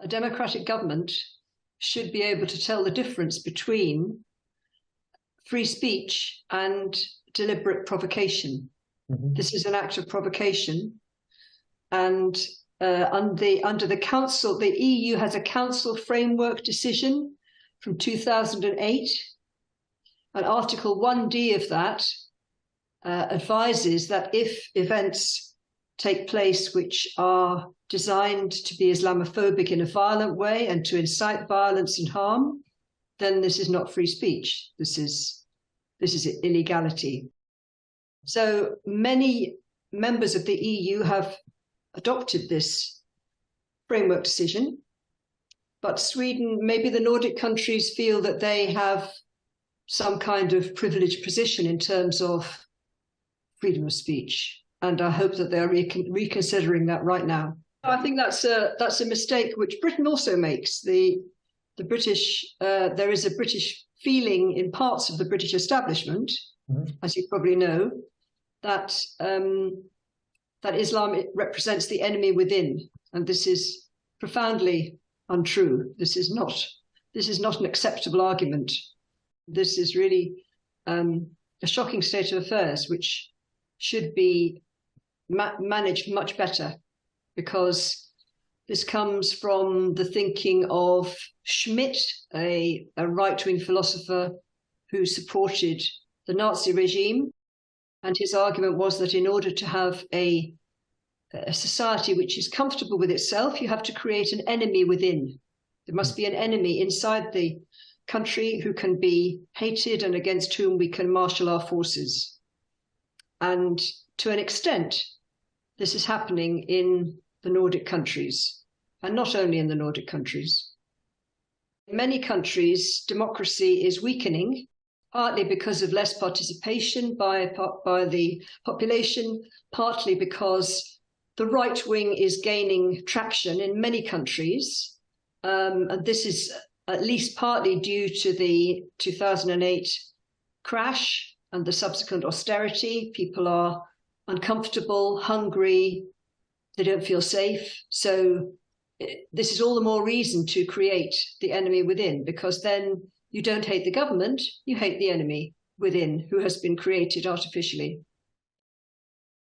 a democratic government should be able to tell the difference between free speech and deliberate provocation. This is an act of provocation, and under the Council, the EU has a Council framework decision from 2008, and Article 1D of that advises that if events take place which are designed to be Islamophobic in a violent way and to incite violence and harm, then this is not free speech. This is illegality. So many members of the EU have adopted this framework decision, but Sweden, maybe the Nordic countries, feel that they have some kind of privileged position in terms of freedom of speech. And I hope that they're reconsidering that right now. I think that's a mistake which Britain also makes. The British, there is a British feeling in parts of the British establishment, as you probably know, that that Islam represents the enemy within, and this is profoundly untrue. This is not an acceptable argument. This is really a shocking state of affairs, which should be managed much better, because this comes from the thinking of Schmidt, a right-wing philosopher who supported the Nazi regime. And his argument was that in order to have a society which is comfortable with itself, you have to create an enemy within. There must be an enemy inside the country who can be hated and against whom we can marshal our forces. And to an extent, this is happening in the Nordic countries, and not only in the Nordic countries. In many countries, democracy is weakening, partly because of less participation by the population, partly because the right wing is gaining traction in many countries. And this is at least partly due to the 2008 crash and the subsequent austerity. People are uncomfortable, hungry, they don't feel safe. So this is all the more reason to create the enemy within, because then you don't hate the government, you hate the enemy within, who has been created artificially.